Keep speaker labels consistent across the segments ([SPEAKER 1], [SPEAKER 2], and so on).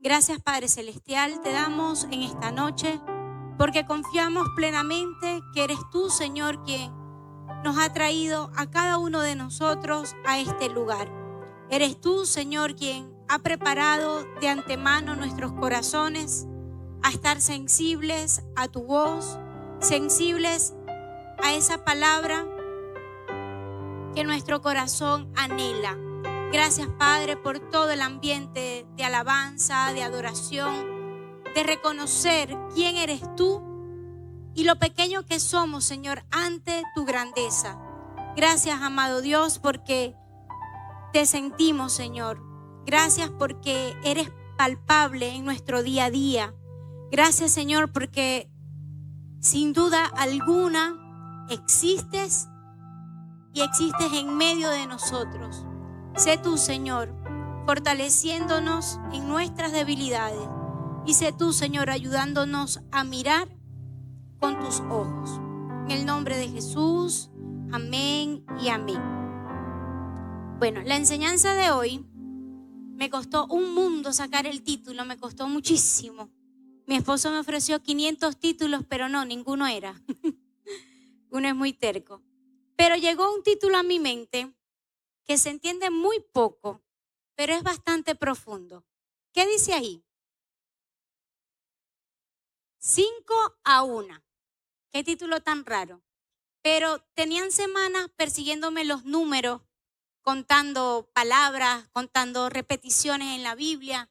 [SPEAKER 1] Gracias, Padre Celestial, te damos en esta noche porque confiamos plenamente que eres tú, Señor, quien nos ha traído a cada uno de nosotros a este lugar. Eres tú, Señor, quien ha preparado de antemano nuestros corazones a estar sensibles a tu voz, sensibles a esa palabra que nuestro corazón anhela. Gracias, Padre, por todo el ambiente de alabanza, de adoración, de reconocer quién eres tú y lo pequeño que somos, Señor, ante tu grandeza. Gracias, amado Dios, porque te sentimos, Señor. Gracias porque eres palpable en nuestro día a día. Gracias, Señor, porque sin duda alguna existes y existes en medio de nosotros. Sé tú, Señor, fortaleciéndonos en nuestras debilidades. Y sé tú, Señor, ayudándonos a mirar con tus ojos. En el nombre de Jesús, amén y amén. Bueno, la enseñanza de hoy me costó un mundo sacar el título, me costó muchísimo. Mi esposo me ofreció 500 títulos, pero no, ninguno era. Uno es muy terco. Pero llegó un título a mi mente que se entiende muy poco, pero es bastante profundo. ¿Qué dice ahí? 5-1. Qué título tan raro. Pero tenían semanas persiguiéndome los números, contando palabras, contando repeticiones en la Biblia.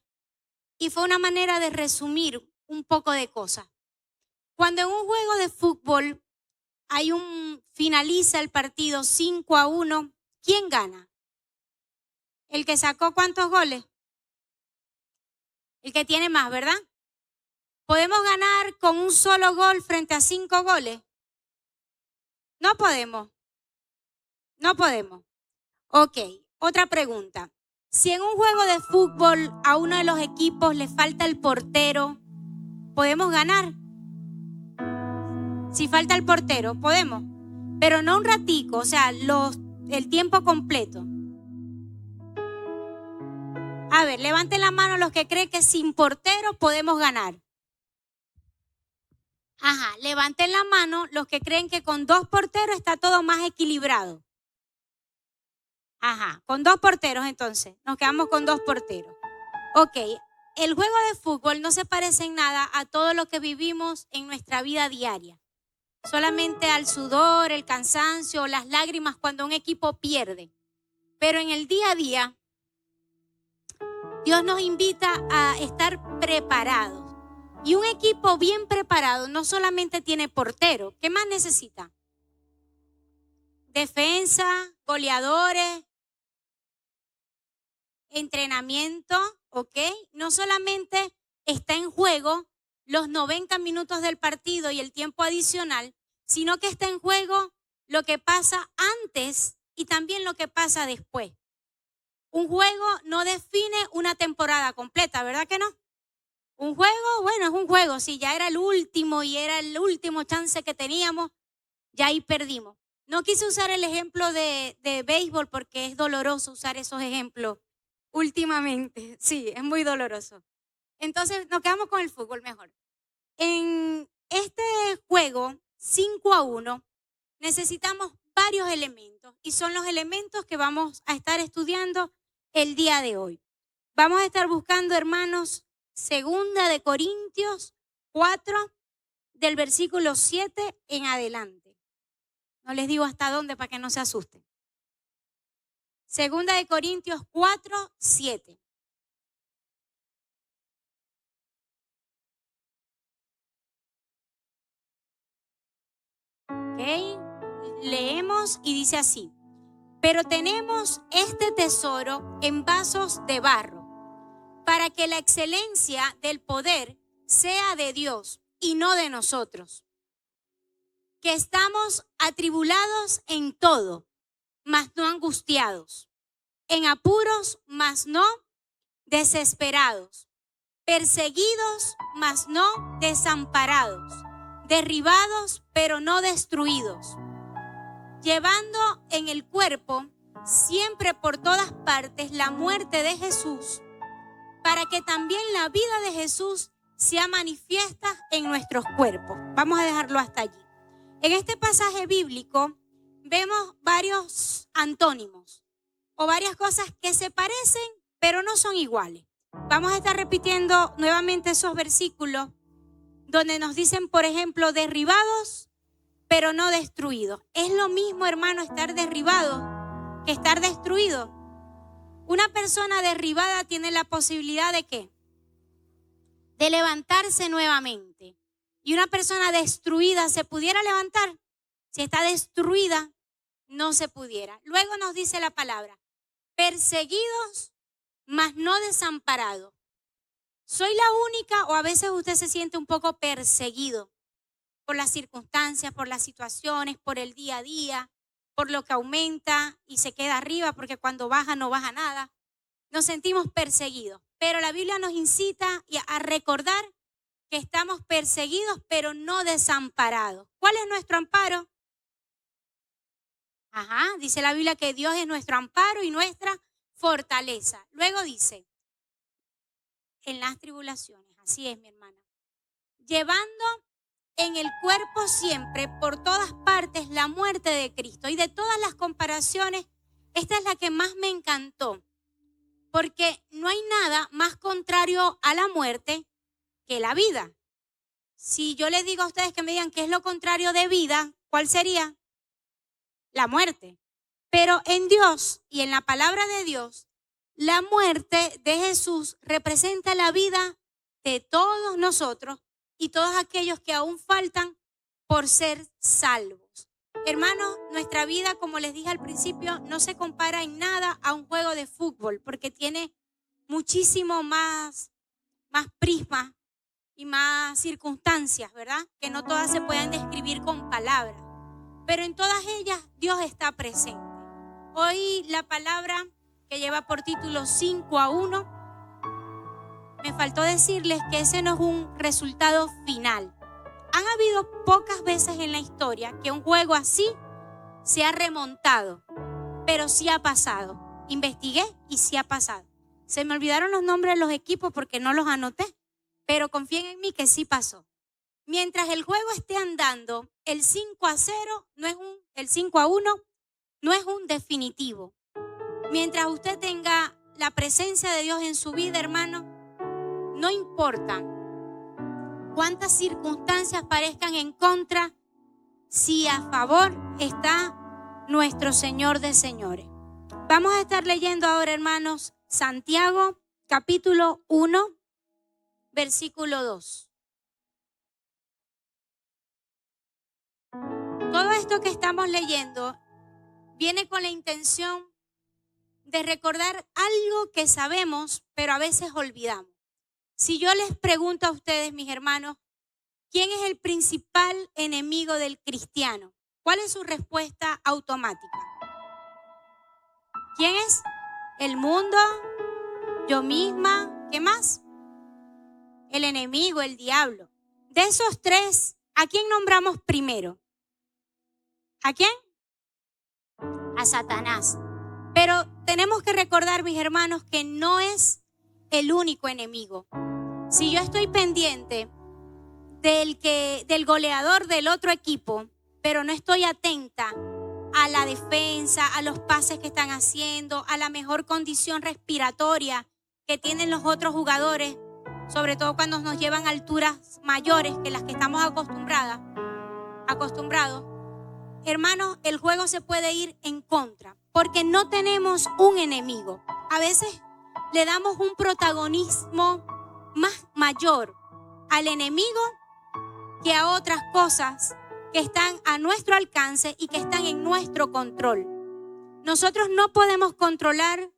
[SPEAKER 1] Y fue una manera de resumir un poco de cosas. Cuando en un juego de fútbol finaliza el partido 5-1, ¿quién gana? ¿El que sacó cuántos goles? El que tiene más, ¿verdad? ¿Podemos ganar con un solo gol frente a 5 goles? No podemos. No podemos. Ok, otra pregunta. Si en un juego de fútbol a uno de los equipos le falta el portero, ¿podemos ganar? Si falta el portero, podemos. Pero no un ratico, o sea, el tiempo completo. A ver, levanten la mano los que creen que sin portero podemos ganar. Ajá, levanten la mano los que creen que con 2 porteros está todo más equilibrado. Ajá, con 2 porteros entonces, nos quedamos con 2 porteros. Ok, el juego de fútbol no se parece en nada a todo lo que vivimos en nuestra vida diaria. Solamente al sudor, el cansancio, las lágrimas cuando un equipo pierde. Pero en el día a día, Dios nos invita a estar preparados. Y un equipo bien preparado no solamente tiene portero. ¿Qué más necesita? Defensa, goleadores, entrenamiento, ¿ok? No solamente está en juego los 90 minutos del partido y el tiempo adicional, sino que está en juego lo que pasa antes y también lo que pasa después. Un juego no define una temporada completa, ¿verdad que no? Un juego, bueno, es un juego. Si ya era el último y era el último chance que teníamos, ya ahí perdimos. No quise usar el ejemplo de béisbol porque es doloroso usar esos ejemplos últimamente. Sí, es muy doloroso. Entonces nos quedamos con el fútbol mejor. En este juego 5-1 necesitamos varios elementos y son los elementos que vamos a estar estudiando el día de hoy. Vamos a estar buscando, hermanos, 2 Corintios 4, del versículo 7 en adelante. No les digo hasta dónde para que no se asusten. 2 Corintios 4, 7. ¿Ok? Leemos y dice así. Pero tenemos este tesoro en vasos de barro, para que la excelencia del poder sea de Dios y no de nosotros. Que estamos atribulados en todo, mas no angustiados, en apuros, mas no desesperados, perseguidos, mas no desamparados, derribados, pero no destruidos, llevando en el cuerpo siempre por todas partes la muerte de Jesús, para que también la vida de Jesús sea manifiesta en nuestros cuerpos. Vamos a dejarlo hasta allí. En este pasaje bíblico vemos varios antónimos o varias cosas que se parecen, pero no son iguales. Vamos a estar repitiendo nuevamente esos versículos donde nos dicen, por ejemplo, derribados, pero no destruidos. Es lo mismo, hermano, estar derribado que estar destruido. Una persona derribada tiene la posibilidad ¿de qué? De levantarse nuevamente. Y una persona destruida se pudiera levantar. Si está destruida, no se pudiera. Luego nos dice la palabra, perseguidos, mas no desamparados. Soy la única, o a veces usted se siente un poco perseguido por las circunstancias, por las situaciones, por el día a día, por lo que aumenta y se queda arriba, porque cuando baja no baja nada. Nos sentimos perseguidos. Pero la Biblia nos incita a recordar que estamos perseguidos, pero no desamparados. ¿Cuál es nuestro amparo? Dice la Biblia que Dios es nuestro amparo y nuestra fortaleza. Luego dice, en las tribulaciones, así es, mi hermana, llevando en el cuerpo siempre, por todas partes, la muerte de Cristo. Y de todas las comparaciones, esta es la que más me encantó, porque no hay nada más contrario a la muerte que la vida. Si yo les digo a ustedes que me digan qué es lo contrario de vida, ¿cuál sería? La muerte. Pero en Dios y en la palabra de Dios, la muerte de Jesús representa la vida de todos nosotros y todos aquellos que aún faltan por ser salvos. Hermanos, nuestra vida, como les dije al principio, no se compara en nada a un juego de fútbol, porque tiene muchísimo más prisma y más circunstancias, ¿verdad? Que no todas se pueden describir con palabras. Pero en todas ellas Dios está presente. Hoy la palabra que lleva por título 5-1, me faltó decirles que ese no es un resultado final. Han habido pocas veces en la historia que un juego así se ha remontado, pero sí ha pasado. Investigué y sí ha pasado. Se me olvidaron los nombres de los equipos porque no los anoté, pero confíen en mí que sí pasó. Mientras el juego esté andando, el 5-0 el 5-1 no es un definitivo. Mientras usted tenga la presencia de Dios en su vida, hermano, no importa cuántas circunstancias parezcan en contra, si a favor está nuestro Señor de señores. Vamos a estar leyendo ahora, hermanos, Santiago, capítulo 1, versículo 2. Todo esto que estamos leyendo viene con la intención de recordar algo que sabemos, pero a veces olvidamos. Si yo les pregunto a ustedes, mis hermanos, ¿quién es el principal enemigo del cristiano? ¿Cuál es su respuesta automática? ¿Quién es? ¿El mundo? ¿Yo misma? ¿Qué más? El enemigo, el diablo. De esos tres, ¿a quién nombramos primero? ¿A quién? A Satanás. Pero tenemos que recordar, mis hermanos, que no es el único enemigo. Si yo estoy pendiente del goleador del otro equipo, pero no estoy atenta a la defensa, a los pases que están haciendo, a la mejor condición respiratoria que tienen los otros jugadores, sobre todo cuando nos llevan a alturas mayores que las que estamos acostumbrados, hermanos, el juego se puede ir en contra, porque no tenemos un enemigo. A veces le damos un protagonismo mayor al enemigo que a otras cosas que están a nuestro alcance y que están en nuestro control. Nosotros no podemos controlar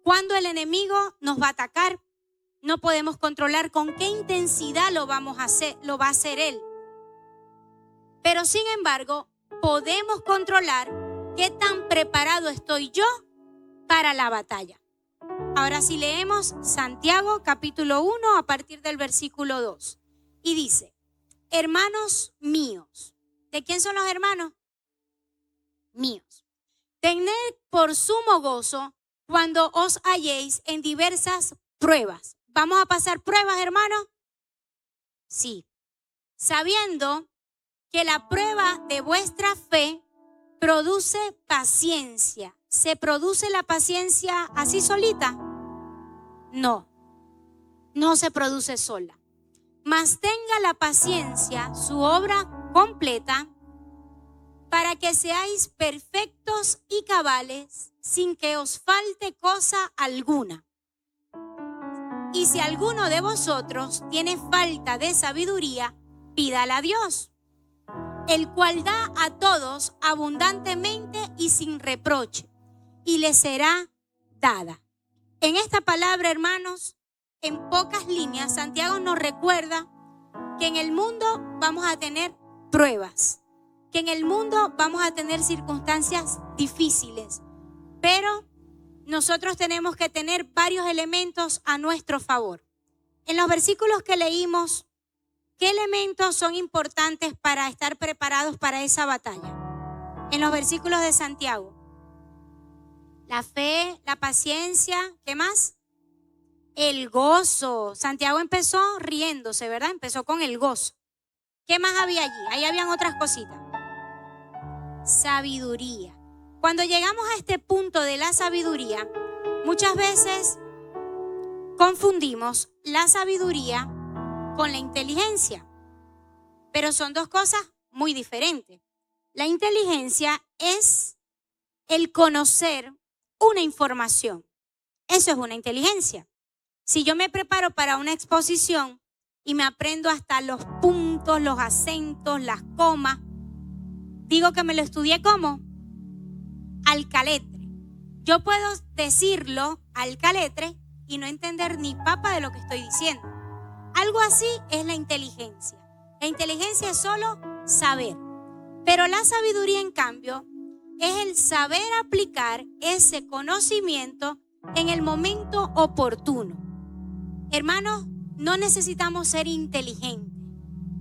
[SPEAKER 1] cuándo el enemigo nos va a atacar, no podemos controlar con qué intensidad lo va a hacer él. Pero sin embargo, podemos controlar qué tan preparado estoy yo para la batalla. Ahora sí leemos Santiago capítulo 1 a partir del versículo 2. Y dice, hermanos míos. ¿De quién son los hermanos? Míos. Tened por sumo gozo cuando os halléis en diversas pruebas. ¿Vamos a pasar pruebas, hermano? Sí. Sabiendo que la prueba de vuestra fe produce paciencia. ¿Se produce la paciencia así solita? No, no se produce sola. Mas tenga la paciencia su obra completa para que seáis perfectos y cabales sin que os falte cosa alguna. Y si alguno de vosotros tiene falta de sabiduría, pídala a Dios, el cual da a todos abundantemente y sin reproche, y le será dada. En esta palabra, hermanos, en pocas líneas, Santiago nos recuerda que en el mundo vamos a tener pruebas, que en el mundo vamos a tener circunstancias difíciles, pero nosotros tenemos que tener varios elementos a nuestro favor. En los versículos que leímos, ¿qué elementos son importantes para estar preparados para esa batalla? En los versículos de Santiago, la fe, la paciencia, ¿qué más? El gozo. Santiago empezó riéndose, ¿verdad? Empezó con el gozo. ¿Qué más había allí? Ahí habían otras cositas. Sabiduría. Cuando llegamos a este punto de la sabiduría, muchas veces confundimos la sabiduría con la inteligencia, pero son dos cosas muy diferentes. La inteligencia es el conocer una información. Eso es una inteligencia. Si yo me preparo para una exposición y me aprendo hasta los puntos, los acentos, las comas, digo que me lo estudié ¿cómo? Al caletre. Yo puedo decirlo al caletre y no entender ni papa de lo que estoy diciendo. Algo así es la inteligencia. La inteligencia es solo saber. Pero la sabiduría, en cambio, es el saber aplicar ese conocimiento en el momento oportuno. Hermanos, no necesitamos ser inteligentes,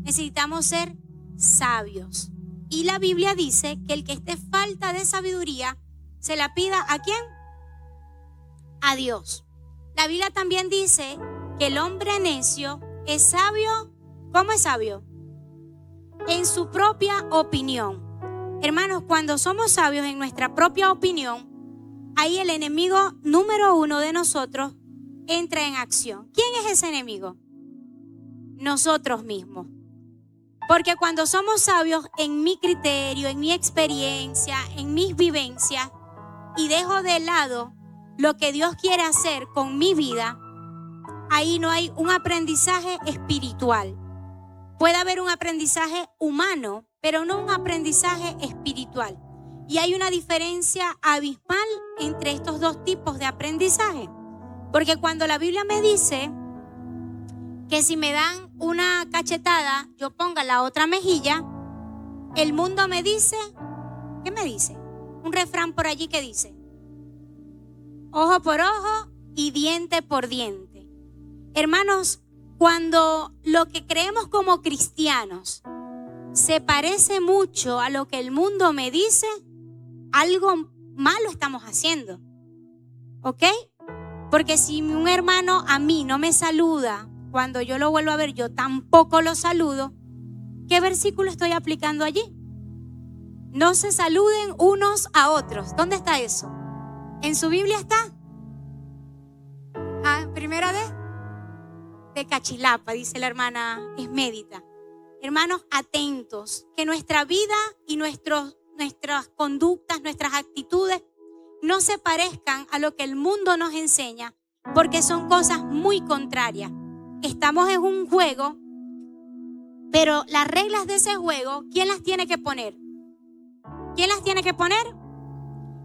[SPEAKER 1] necesitamos ser sabios. Y la Biblia dice que el que esté falta de sabiduría, se la pida ¿a quién? A Dios. La Biblia también dice que el hombre necio es sabio. ¿Cómo es sabio? En su propia opinión. Hermanos, cuando somos sabios en nuestra propia opinión, ahí el enemigo número uno de nosotros entra en acción. ¿Quién es ese enemigo? Nosotros mismos. Porque cuando somos sabios en mi criterio, en mi experiencia, en mis vivencias, y dejo de lado lo que Dios quiere hacer con mi vida, ahí no hay un aprendizaje espiritual. Puede haber un aprendizaje humano, pero no un aprendizaje espiritual. Y hay una diferencia abismal entre estos dos tipos de aprendizaje. Porque cuando la Biblia me dice que si me dan una cachetada, yo ponga la otra mejilla, el mundo me dice, ¿qué me dice? Un refrán por allí que dice, ojo por ojo y diente por diente. Hermanos, cuando lo que creemos como cristianos se parece mucho a lo que el mundo me dice, algo malo estamos haciendo. ¿Ok? Porque si un hermano a mí no me saluda, cuando yo lo vuelvo a ver, yo tampoco lo saludo, ¿qué versículo estoy aplicando allí? No se saluden unos a otros. ¿Dónde está eso? ¿En su Biblia está? Primera de Cachilapa, dice la hermana Esmédita. Hermanos, atentos, que nuestra vida y nuestras conductas, nuestras actitudes no se parezcan a lo que el mundo nos enseña, porque son cosas muy contrarias. Estamos en un juego, pero las reglas de ese juego, ¿quién las tiene que poner? ¿Quién las tiene que poner?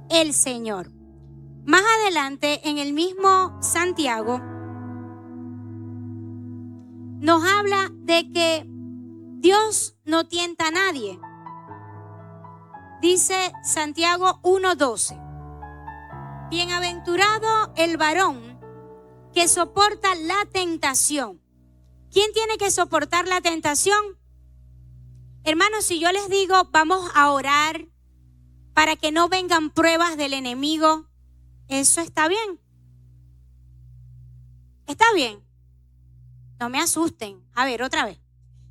[SPEAKER 1] El Señor. Más adelante, en el mismo Santiago, nos habla de que Dios no tienta a nadie. Dice Santiago 1:12. Bienaventurado el varón que soporta la tentación. ¿Quién tiene que soportar la tentación? Hermanos, si yo les digo, vamos a orar para que no vengan pruebas del enemigo, ¿eso está bien? ¿Está bien? No me asusten. A ver, otra vez.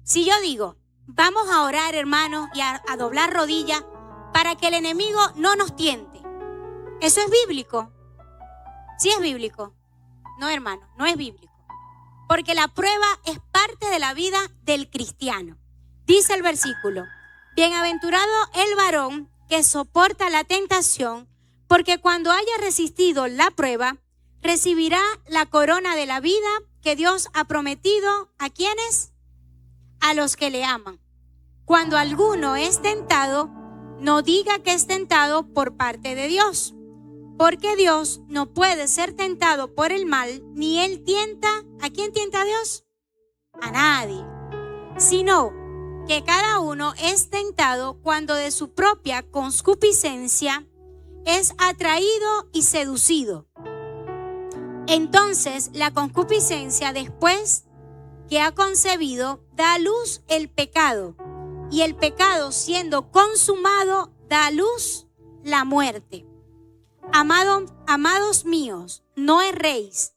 [SPEAKER 1] Si yo digo, vamos a orar, hermanos, y a doblar rodillas para que el enemigo no nos tiente. ¿Eso es bíblico? Sí es bíblico. No, hermano, no es bíblico. Porque la prueba es parte de la vida del cristiano. Dice el versículo: bienaventurado el varón que soporta la tentación, porque cuando haya resistido la prueba, recibirá la corona de la vida que Dios ha prometido. ¿A quiénes? A los que le aman. Cuando alguno es tentado, no diga que es tentado por parte de Dios, porque Dios no puede ser tentado por el mal, ni él tienta. ¿A quién tienta a Dios? A nadie. Sino que cada uno es tentado cuando de su propia concupiscencia es atraído y seducido. Entonces la concupiscencia, después que ha concebido, da a luz el pecado, y el pecado, siendo consumado, da a luz la muerte. Amados míos, no erréis.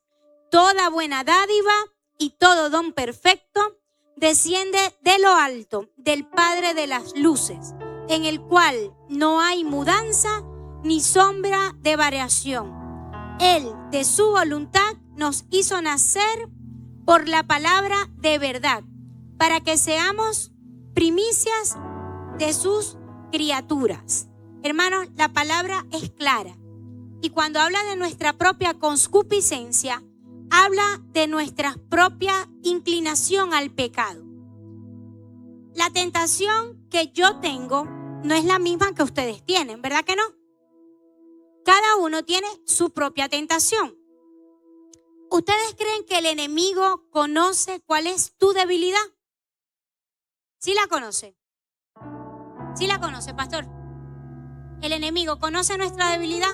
[SPEAKER 1] Toda buena dádiva y todo don perfecto desciende de lo alto, del Padre de las luces, en el cual no hay mudanza ni sombra de variación. Él, de su voluntad, nos hizo nacer por la palabra de verdad, para que seamos primicias de sus criaturas. Hermanos, la palabra es clara. Y cuando habla de nuestra propia concupiscencia, habla de nuestra propia inclinación al pecado. La tentación que yo tengo no es la misma que ustedes tienen, ¿verdad que no? Cada uno tiene su propia tentación. ¿Ustedes creen que el enemigo conoce cuál es tu debilidad? ¿Sí la conoce? ¿Sí la conoce, pastor? ¿El enemigo conoce nuestra debilidad?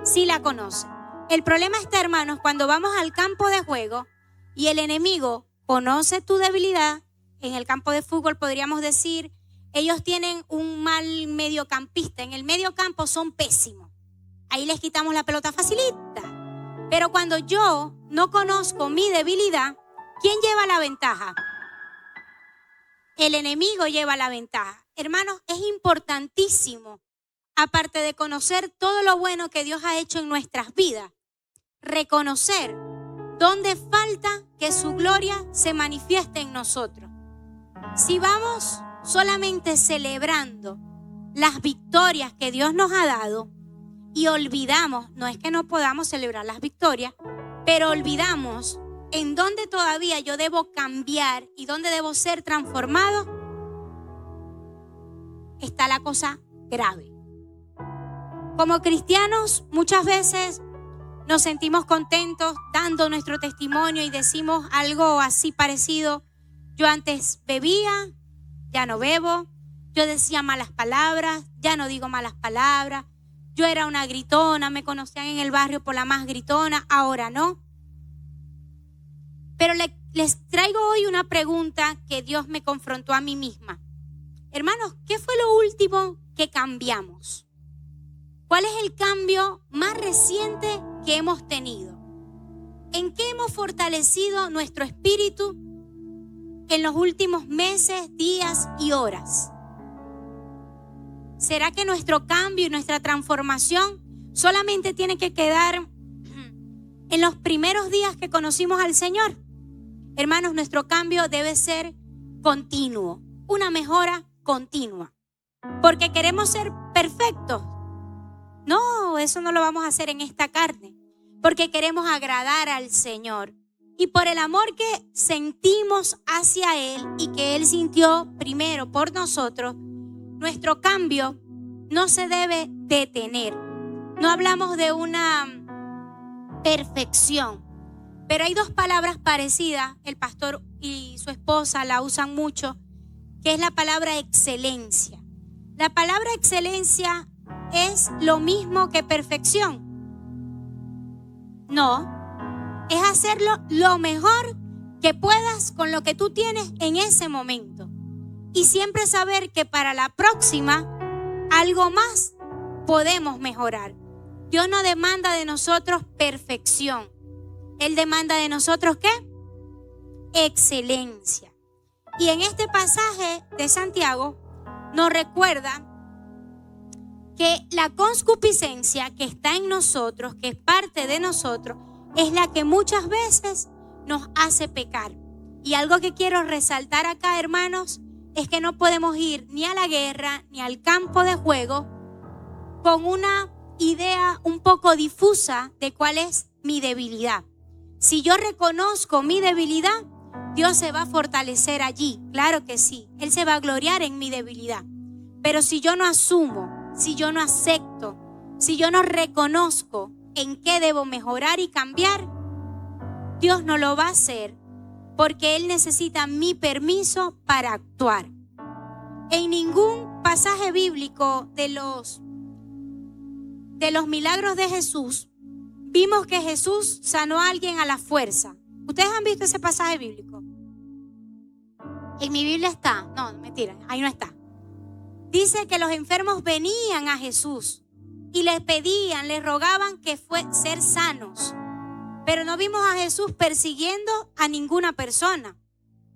[SPEAKER 1] Sí la conoce. El problema está, hermanos, cuando vamos al campo de juego y el enemigo conoce tu debilidad. En el campo de fútbol podríamos decir, ellos tienen un mal mediocampista. En el mediocampo son pésimos. Ahí les quitamos la pelota facilita. Pero cuando yo no conozco mi debilidad, ¿quién lleva la ventaja? El enemigo lleva la ventaja. Hermanos, es importantísimo, aparte de conocer todo lo bueno que Dios ha hecho en nuestras vidas, reconocer dónde falta que su gloria se manifieste en nosotros. Si vamos solamente celebrando las victorias que Dios nos ha dado y olvidamos, no es que no podamos celebrar las victorias, pero olvidamos en dónde todavía yo debo cambiar y dónde debo ser transformado, está la cosa grave. Como cristianos, muchas veces nos sentimos contentos dando nuestro testimonio y decimos algo así parecido: yo antes bebía, ya no bebo; yo decía malas palabras, ya no digo malas palabras; yo era una gritona, me conocían en el barrio por la más gritona, ahora no. Pero les traigo hoy una pregunta que Dios me confrontó a mí misma. Hermanos, ¿qué fue lo último que cambiamos? ¿Cuál es el cambio más reciente que hemos tenido? ¿En qué hemos fortalecido nuestro espíritu en los últimos meses, días y horas? ¿Será que nuestro cambio y nuestra transformación solamente tiene que quedar en los primeros días que conocimos al Señor? Hermanos, nuestro cambio debe ser continuo, una mejora continua, porque queremos ser perfectos. No, eso no lo vamos a hacer en esta carne, porque queremos agradar al Señor. Y por el amor que sentimos hacia Él y que Él sintió primero por nosotros, nuestro cambio no se debe detener. No hablamos de una perfección, pero hay dos palabras parecidas, el pastor y su esposa la usan mucho, que es la palabra excelencia. La palabra excelencia ¿es lo mismo que perfección? No, es hacerlo lo mejor que puedas con lo que tú tienes en ese momento. Y siempre saber que para la próxima, algo más podemos mejorar. Dios no demanda de nosotros perfección. Él demanda de nosotros ¿qué? excelencia. Y en este pasaje de Santiago nos recuerda que la concupiscencia que está en nosotros, que es parte de nosotros, es la que muchas veces nos hace pecar. Y algo que quiero resaltar acá, hermanos, es que no podemos ir ni a la guerra ni al campo de juego con una idea un poco difusa de cuál es mi debilidad. Si yo reconozco mi debilidad, Dios se va a fortalecer allí, claro que sí. Él se va a gloriar en mi debilidad. Pero si yo no asumo, si yo no acepto, si yo no reconozco en qué debo mejorar y cambiar, Dios no lo va a hacer porque Él necesita mi permiso para actuar. En ningún pasaje bíblico de los milagros de Jesús vimos que Jesús sanó a alguien a la fuerza. ¿Ustedes han visto ese pasaje bíblico? En mi Biblia está. No, mentira, ahí no está. Dice que los enfermos venían a Jesús y les pedían, les rogaban que ser sanos. Pero no vimos a Jesús persiguiendo a ninguna persona.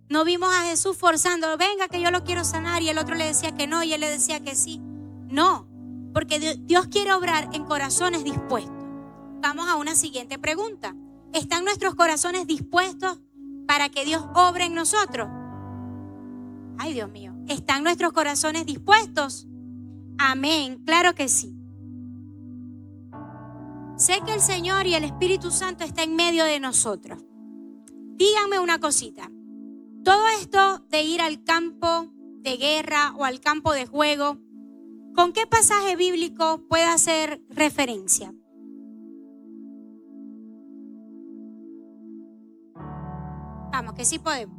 [SPEAKER 1] No vimos a Jesús forzando, venga que yo lo quiero sanar, y el otro le decía que no y él le decía que sí. No, porque Dios quiere obrar en corazones dispuestos. Vamos a una siguiente pregunta. ¿Están nuestros corazones dispuestos para que Dios obre en nosotros? Ay, Dios mío. ¿Están nuestros corazones dispuestos? Amén, claro que sí. Sé que el Señor y el Espíritu Santo está en medio de nosotros. Díganme una cosita. Todo esto de ir al campo de guerra o al campo de juego, ¿con qué pasaje bíblico puede hacer referencia? Vamos, que sí podemos.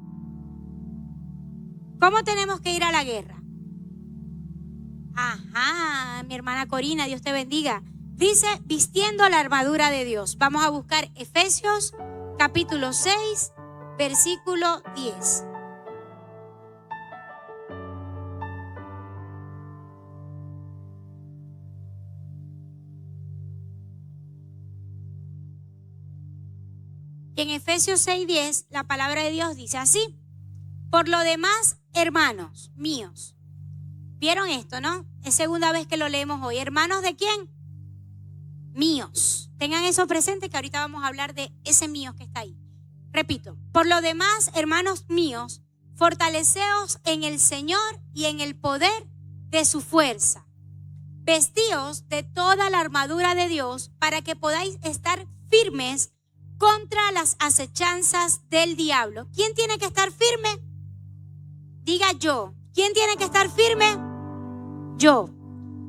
[SPEAKER 1] ¿Cómo tenemos que ir a la guerra? Ajá, mi hermana Corina, Dios te bendiga. Dice, vistiendo la armadura de Dios. Vamos a buscar Efesios capítulo 6, versículo 10. Y en Efesios 6:10 la palabra de Dios dice así: por lo demás, hermanos míos. ¿Vieron esto, no? Es segunda vez que lo leemos hoy. ¿Hermanos de quién? Míos. Tengan eso presente que ahorita vamos a hablar de ese míos que está ahí. Repito, por lo demás, hermanos míos, fortaleceos en el Señor y en el poder de su fuerza. Vestíos de toda la armadura de Dios para que podáis estar firmes contra las acechanzas del diablo. ¿Quién tiene que estar firme? Diga yo. ¿Quién tiene que estar firme? Yo.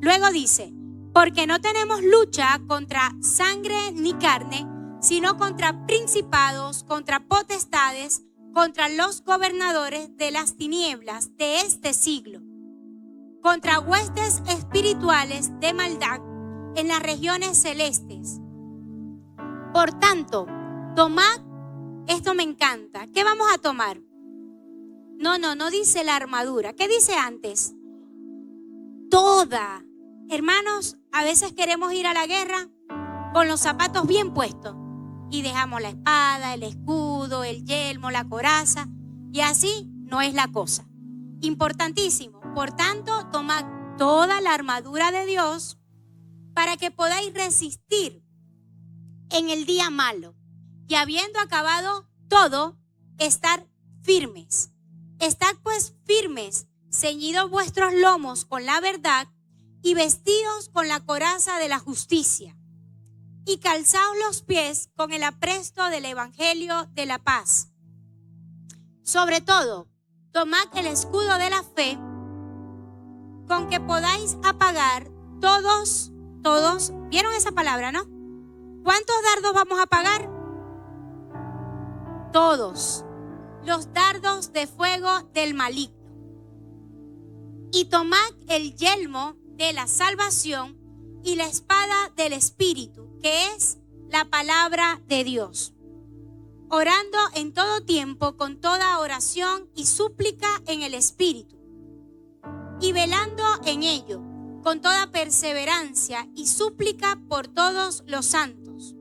[SPEAKER 1] Luego dice, porque no tenemos lucha contra sangre ni carne, sino contra principados, contra potestades, contra los gobernadores de las tinieblas de este siglo, contra huestes espirituales de maldad en las regiones celestes. Por tanto, tomad, esto me encanta. ¿Qué vamos a tomar? No dice la armadura. ¿Qué dice antes? Toda. Hermanos, a veces queremos ir a la guerra con los zapatos bien puestos y dejamos la espada, el escudo, el yelmo, la coraza, y así no es la cosa. Importantísimo. Por tanto, tomad toda la armadura de Dios para que podáis resistir en el día malo, y habiendo acabado todo, estar firmes. Estad pues firmes, ceñidos vuestros lomos con la verdad y vestidos con la coraza de la justicia, y calzaos los pies con el apresto del evangelio de la paz. Sobre todo, tomad el escudo de la fe, con que podáis apagar todos, ¿vieron esa palabra, no? ¿Cuántos dardos vamos a apagar? Todos los dardos de fuego del maligno. Y tomad el yelmo de la salvación y la espada del Espíritu, que es la palabra de Dios, orando en todo tiempo con toda oración y súplica en el Espíritu, y velando en ello con toda perseverancia y súplica por todos los santos.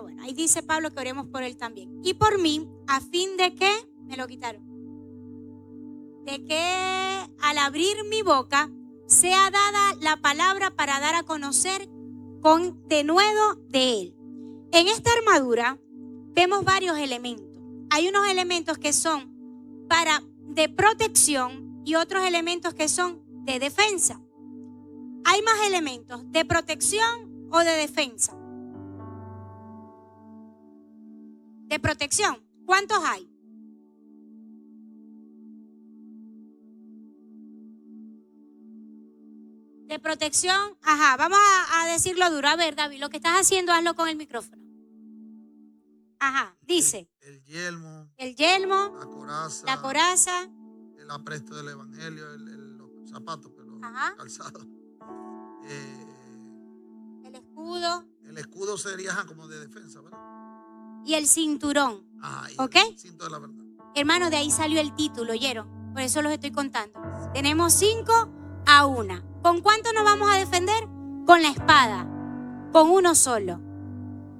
[SPEAKER 1] Bueno, ahí dice Pablo que oremos por él también. Y por mí, a fin de que, me lo quitaron, de que al abrir mi boca sea dada la palabra para dar a conocer con denuedo de él. En esta armadura vemos varios elementos. Hay unos elementos que son de protección y otros elementos que son de defensa. ¿Hay más elementos de protección o de defensa? De protección, ¿cuántos hay? De protección, vamos a decirlo duro. A ver, David, lo que estás haciendo, hazlo con el micrófono. Dice.
[SPEAKER 2] El yelmo.
[SPEAKER 1] El yelmo.
[SPEAKER 2] La
[SPEAKER 1] coraza.
[SPEAKER 2] El apresto del evangelio, los zapatos, pero calzados.
[SPEAKER 1] El escudo.
[SPEAKER 2] El escudo sería como de defensa, ¿verdad?
[SPEAKER 1] Y el cinturón. ¿Ok?
[SPEAKER 2] El cinto de la verdad.
[SPEAKER 1] Hermano, de ahí salió el título, ¿oyeron? Por eso los estoy contando. Tenemos 5-1. ¿Con cuánto nos vamos a defender? Con la espada. Con uno solo.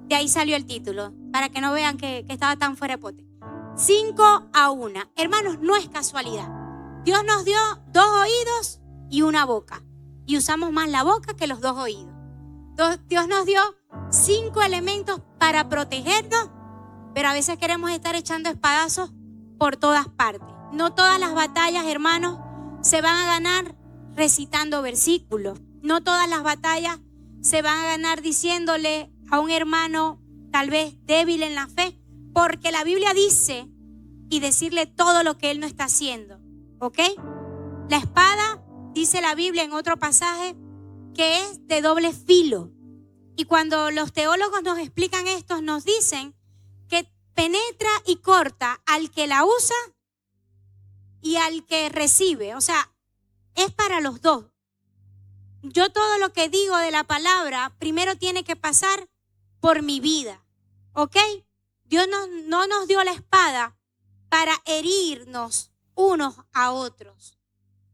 [SPEAKER 1] De ahí salió el título. Para que no vean que estaba tan fuera de pote. 5-1. Hermanos, no es casualidad. Dios nos dio 2 oídos y una boca. Y usamos más la boca que los 2 oídos. Dios nos dio 5 elementos para protegernos, pero a veces queremos estar echando espadazos por todas partes. No todas las batallas, hermanos, se van a ganar recitando versículos. No todas las batallas se van a ganar diciéndole a un hermano tal vez débil en la fe, porque la Biblia dice, y decirle todo lo que él no está haciendo, ¿ok? La espada, dice la Biblia en otro pasaje, que es de doble filo. Y cuando los teólogos nos explican esto, nos dicen que penetra y corta al que la usa y al que recibe. O sea, es para los dos. Yo todo lo que digo de la palabra, primero tiene que pasar por mi vida, ¿ok? Dios no nos dio la espada para herirnos unos a otros.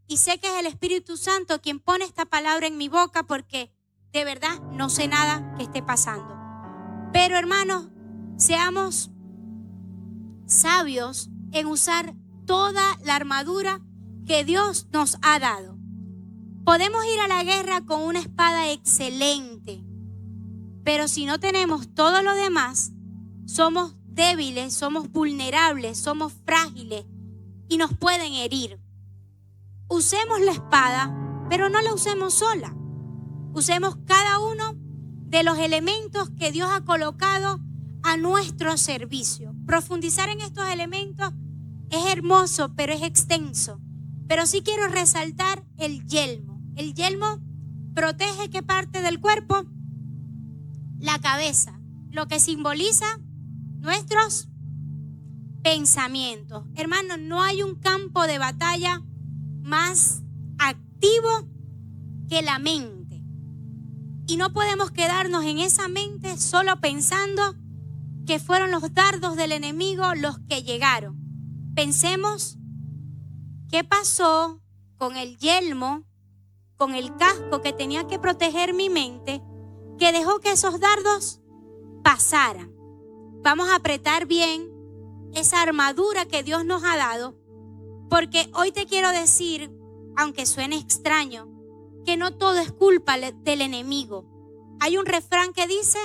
[SPEAKER 1] Y sé que es el Espíritu Santo quien pone esta palabra en mi boca porque de verdad no sé nada que esté pasando. Pero hermanos, seamos sabios en usar toda la armadura que Dios nos ha dado. Podemos ir a la guerra con una espada excelente, pero si no tenemos todo lo demás, somos débiles, somos vulnerables, somos frágiles y nos pueden herir. Usemos la espada, pero no la usemos sola. Usemos cada uno de los elementos que Dios ha colocado a nuestro servicio. Profundizar en estos elementos es hermoso, pero es extenso. Pero sí quiero resaltar el yelmo. El yelmo protege ¿qué parte del cuerpo? La cabeza, lo que simboliza nuestros pensamientos. Hermanos, no hay un campo de batalla más activo que la mente. Y no podemos quedarnos en esa mente solo pensando que fueron los dardos del enemigo los que llegaron. Pensemos qué pasó con el yelmo, con el casco que tenía que proteger mi mente, que dejó que esos dardos pasaran. Vamos a apretar bien esa armadura que Dios nos ha dado, porque hoy te quiero decir, aunque suene extraño, que no todo es culpa del enemigo. Hay un refrán que dice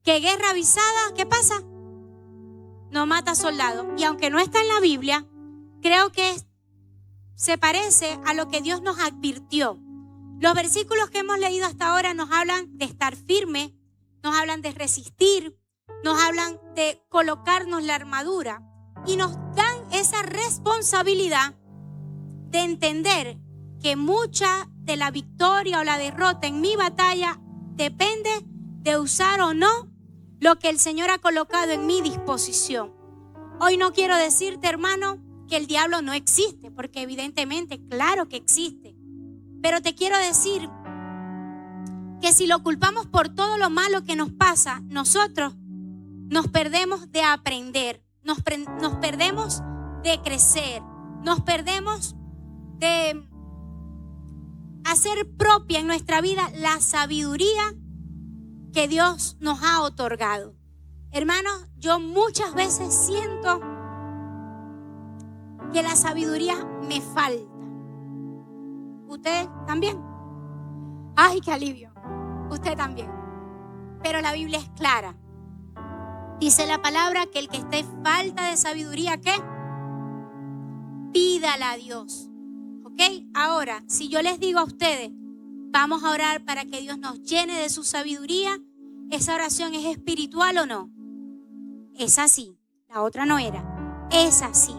[SPEAKER 1] que guerra avisada, ¿qué pasa? No mata soldados. Y aunque no está en la Biblia, creo que se parece a lo que Dios nos advirtió. Los versículos que hemos leído hasta ahora nos hablan de estar firme, nos hablan de resistir, nos hablan de colocarnos la armadura y nos dan esa responsabilidad de entender que mucha de la victoria o la derrota en mi batalla depende de usar o no lo que el Señor ha colocado en mi disposición. Hoy no quiero decirte, hermano, que el diablo no existe, porque evidentemente, claro que existe. Pero te quiero decir que si lo culpamos por todo lo malo que nos pasa, nosotros nos perdemos de aprender, nos perdemos de crecer, nos perdemos de hacer propia en nuestra vida la sabiduría que Dios nos ha otorgado. Hermanos, yo muchas veces siento que la sabiduría me falta. ¿Usted también? ¡Ay, qué alivio! Usted también. Pero la Biblia es clara. Dice la palabra que el que esté falta de sabiduría, ¿qué? Pídala a Dios. ¿Ok? Ahora, si yo les digo a ustedes, vamos a orar para que Dios nos llene de su sabiduría, ¿esa oración es espiritual o no? Es así. La otra no era. Es así.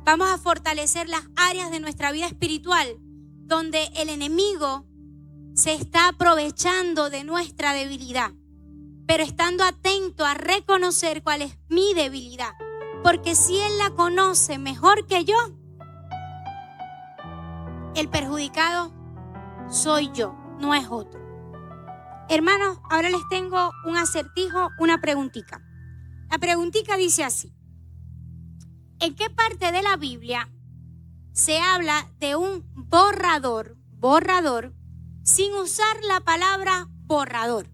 [SPEAKER 1] Vamos a fortalecer las áreas de nuestra vida espiritual donde el enemigo se está aprovechando de nuestra debilidad, pero estando atento a reconocer cuál es mi debilidad, porque si Él la conoce mejor que yo, el perjudicado soy yo, no es otro. Hermanos, ahora les tengo un acertijo, una preguntita. La preguntita dice así: ¿en qué parte de la Biblia se habla de un borrador sin usar la palabra borrador?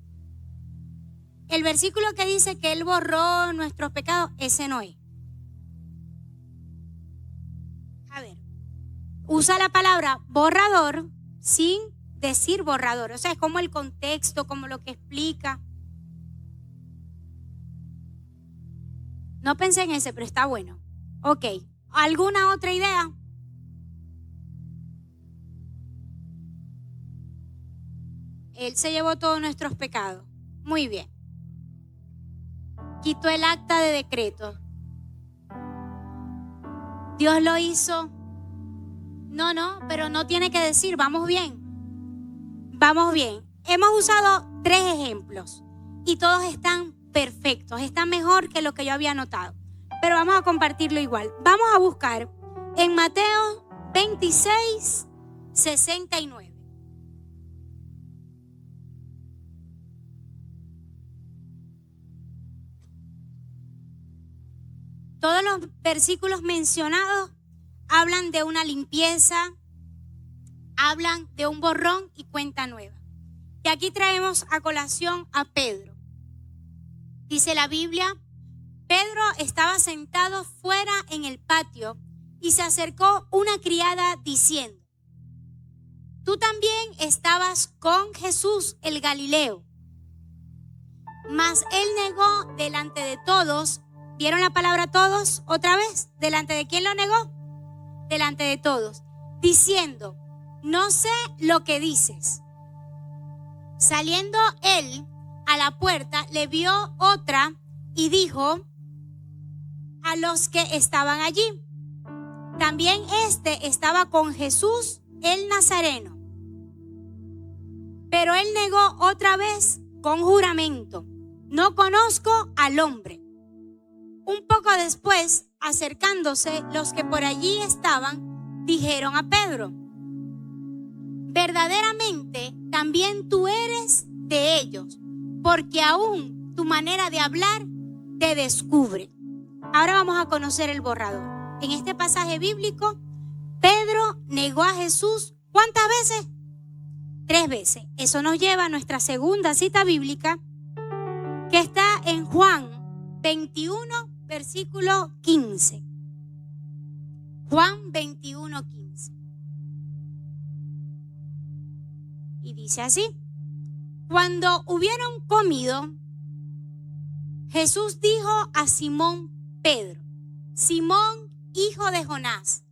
[SPEAKER 1] El versículo que dice que Él borró nuestros pecados, ese no es. A ver, usa la palabra borrador sin decir borrador. O sea, es como el contexto, como lo que explica. No pensé en ese, pero está bueno. Ok, ¿alguna otra idea? Él se llevó todos nuestros pecados. Muy bien. Quitó el acta de decreto. Dios lo hizo. No, pero no tiene que decir, vamos bien. Vamos bien. Hemos usado 3 ejemplos y todos están perfectos. Están mejor que lo que yo había anotado. Pero vamos a compartirlo igual. Vamos a buscar en Mateo 26, 69. Todos los versículos mencionados hablan de una limpieza, hablan de un borrón y cuenta nueva. Y aquí traemos a colación a Pedro. Dice la Biblia, Pedro estaba sentado fuera en el patio y se acercó una criada diciendo: tú también estabas con Jesús el Galileo. Mas él negó delante de todos. ¿Vieron la palabra todos otra vez? ¿Delante de quién lo negó? Delante de todos, diciendo: no sé lo que dices. Saliendo él a la puerta, le vio otra y dijo a los que estaban allí: también estaba con Jesús el Nazareno. Pero él negó otra vez con juramento: no conozco al hombre. Un poco después, acercándose los que por allí estaban, dijeron a Pedro: verdaderamente también tú eres de ellos, porque aún tu manera de hablar te descubre. Ahora vamos a conocer el borrador. En este pasaje bíblico, Pedro negó a Jesús, ¿cuántas veces? 3 veces. Eso nos lleva a nuestra segunda cita bíblica, que está en Juan 21, versículo 15. Juan 21, 15. Y dice así: cuando hubieron comido, Jesús dijo a Simón Pedro: Simón, hijo de Jonás,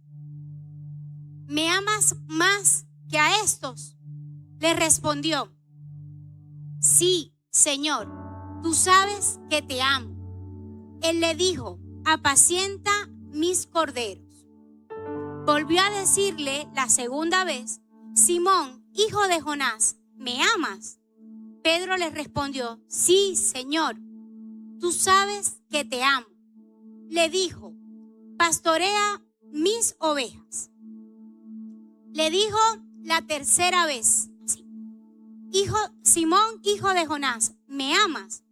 [SPEAKER 1] ¿me amas más que a estos? Le respondió: sí, Señor, tú sabes que te amo. Él le dijo: apacienta mis corderos. Volvió a decirle la segunda vez: Simón, hijo de Jonás, ¿me amas? Pedro le respondió: sí, Señor, tú sabes que te amo. Le dijo: pastorea mis ovejas. Le dijo la tercera vez: Simón, hijo de Jonás, ¿me amas?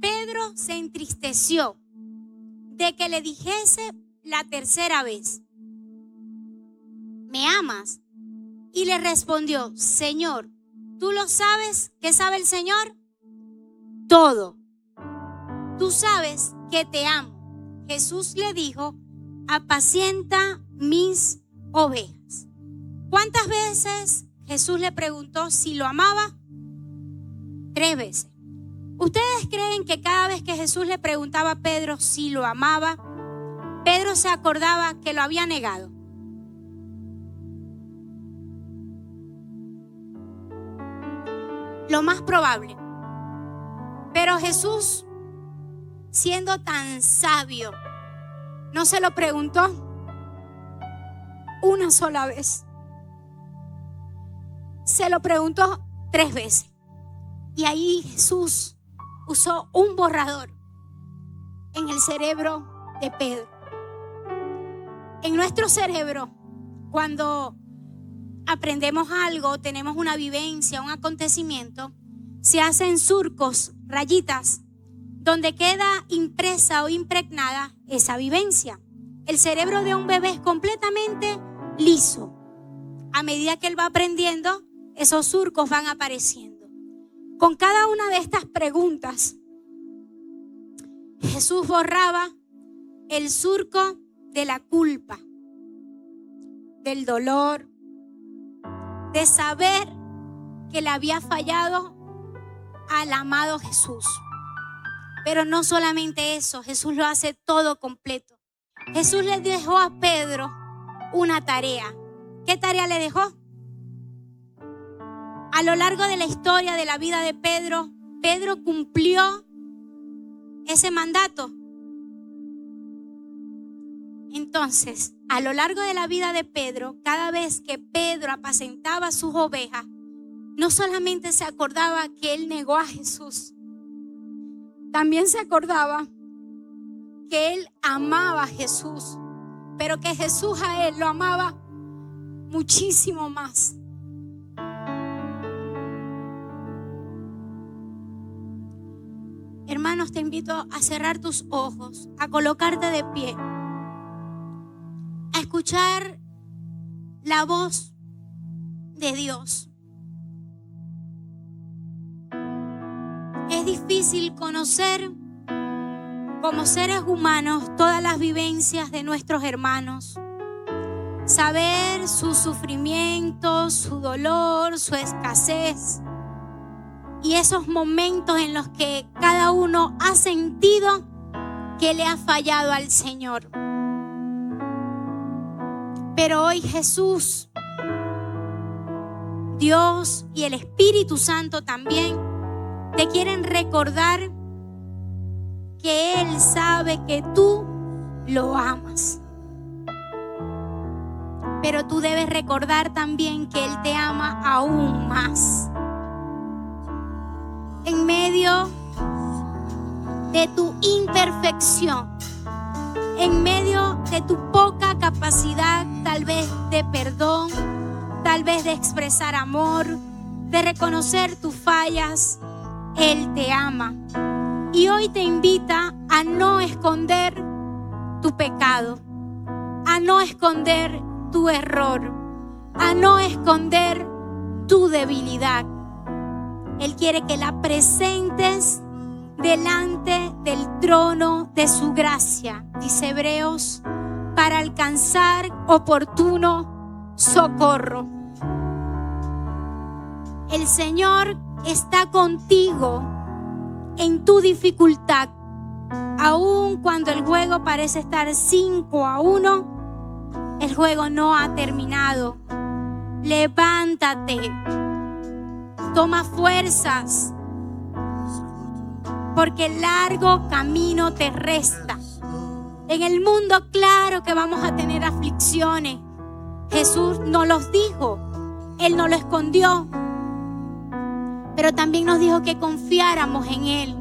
[SPEAKER 1] Pedro se entristeció de que le dijese la tercera vez: ¿me amas? Y le respondió: Señor, tú lo sabes. ¿Qué sabe el Señor? Todo. tú sabes que te amo. Jesús le dijo, apacienta mis ovejas. ¿Cuántas veces Jesús le preguntó si lo amaba? 3 veces. ¿Ustedes creen que cada vez que Jesús le preguntaba a Pedro si lo amaba, Pedro se acordaba que lo había negado? Lo más probable. Pero Jesús, siendo tan sabio, no se lo preguntó una sola vez. Se lo preguntó 3 veces. Y ahí Jesús usó un borrador en el cerebro de Pedro. En nuestro cerebro, cuando aprendemos algo, tenemos una vivencia, un acontecimiento, se hacen surcos, rayitas, donde queda impresa o impregnada esa vivencia. El cerebro de un bebé es completamente liso. A medida que él va aprendiendo, esos surcos van apareciendo. Con cada una de estas preguntas, Jesús borraba el surco de la culpa, del dolor, de saber que le había fallado al amado Jesús. Pero no solamente eso, Jesús lo hace todo completo. Jesús le dejó a Pedro una tarea. ¿Qué tarea le dejó? A lo largo de la historia de la vida de Pedro, Pedro cumplió ese mandato. Entonces, a lo largo de la vida de Pedro, cada vez que Pedro apacentaba sus ovejas, no solamente se acordaba que él negó a Jesús, también se acordaba que él amaba a Jesús, pero que Jesús a él lo amaba muchísimo más. Hermanos, te invito a cerrar tus ojos, a colocarte de pie, a escuchar la voz de Dios. Es difícil conocer como seres humanos todas las vivencias de nuestros hermanos, saber sus sufrimientos, su dolor, su escasez y esos momentos en los que cada uno ha sentido que le ha fallado al Señor. Pero hoy Jesús, Dios y el Espíritu Santo también te quieren recordar que Él sabe que tú lo amas. Pero tú debes recordar también que Él te ama aún más. En medio de tu imperfección, en medio de tu poca capacidad, tal vez de perdón, tal vez de expresar amor, de reconocer tus fallas, Él te ama. Y hoy te invita a no esconder tu pecado, a no esconder tu error, a no esconder tu debilidad. Él quiere que la presentes delante del trono de su gracia, dice Hebreos, para alcanzar oportuno socorro. El Señor está contigo en tu dificultad, aun cuando el juego parece estar 5-1, el juego no ha terminado. Levántate, toma fuerzas, porque el largo camino te resta. En el mundo, claro que vamos a tener aflicciones. Jesús nos los dijo, Él nos lo escondió, pero también nos dijo que confiáramos en Él.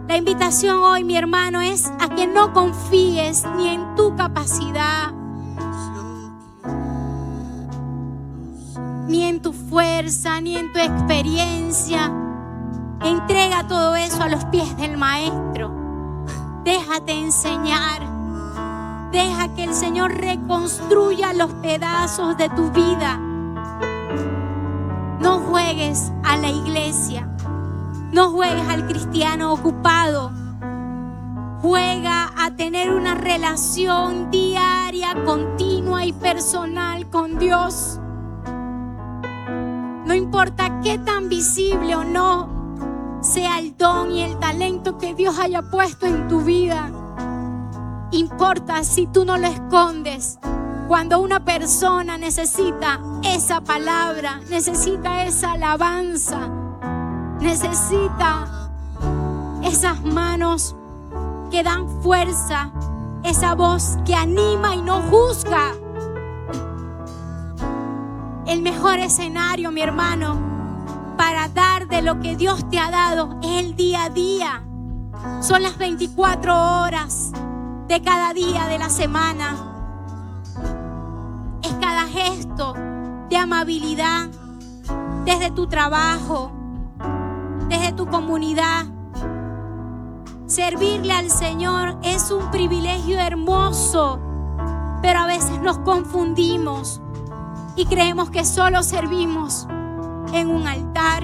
[SPEAKER 1] La invitación hoy, mi hermano, es a que no confíes ni en tu capacidad, ni en tu fuerza, ni en tu experiencia. Entrega todo eso a los pies del Maestro. Déjate enseñar. Deja que el Señor reconstruya los pedazos de tu vida. No juegues a la iglesia. No juegues al cristiano ocupado Juega a tener una relación diaria, continua y personal con Dios. No importa qué tan visible o no sea el don y el talento que Dios haya puesto en tu vida. Importa si tú no lo escondes. Cuando una persona necesita esa palabra, necesita esa alabanza, necesita esas manos que dan fuerza, esa voz que anima y no juzga. El mejor escenario, mi hermano, para dar de lo que Dios te ha dado es el día a día. Son las 24 horas de cada día de la semana. Es cada gesto de amabilidad desde tu trabajo, desde tu comunidad. Servirle al Señor es un privilegio hermoso, pero a veces nos confundimos y creemos que solo servimos en un altar,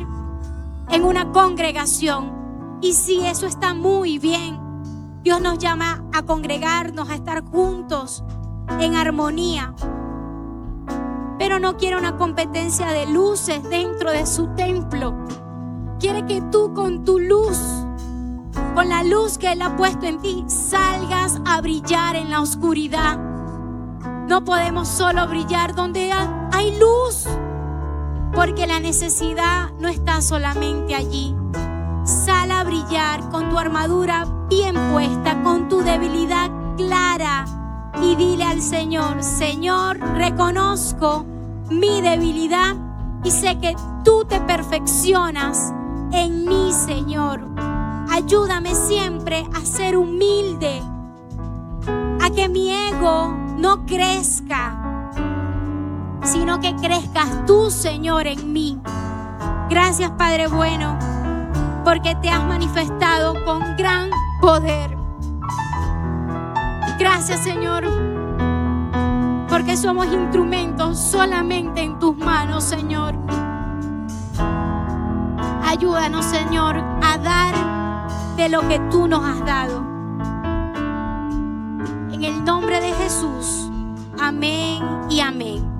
[SPEAKER 1] en una congregación. Y sí, eso está muy bien. Dios nos llama a congregarnos, a estar juntos en armonía. Pero no quiere una competencia de luces dentro de su templo. Quiere que tú con tu luz, con la luz que Él ha puesto en ti, salgas a brillar en la oscuridad. No podemos solo brillar donde hay luz, porque la necesidad no está solamente allí. Sal a brillar con tu armadura bien puesta, con tu debilidad clara, y dile al Señor: Señor, reconozco mi debilidad y sé que tú te perfeccionas en mí, Señor. Ayúdame siempre a ser humilde, a que mi ego no crezca, sino que crezcas tú, Señor, en mí. Gracias, Padre bueno, porque te has manifestado con gran poder. Gracias, Señor, porque somos instrumentos solamente en tus manos, Señor. Ayúdanos, Señor, a dar de lo que tú nos has dado. En el nombre de Jesús, amén y amén.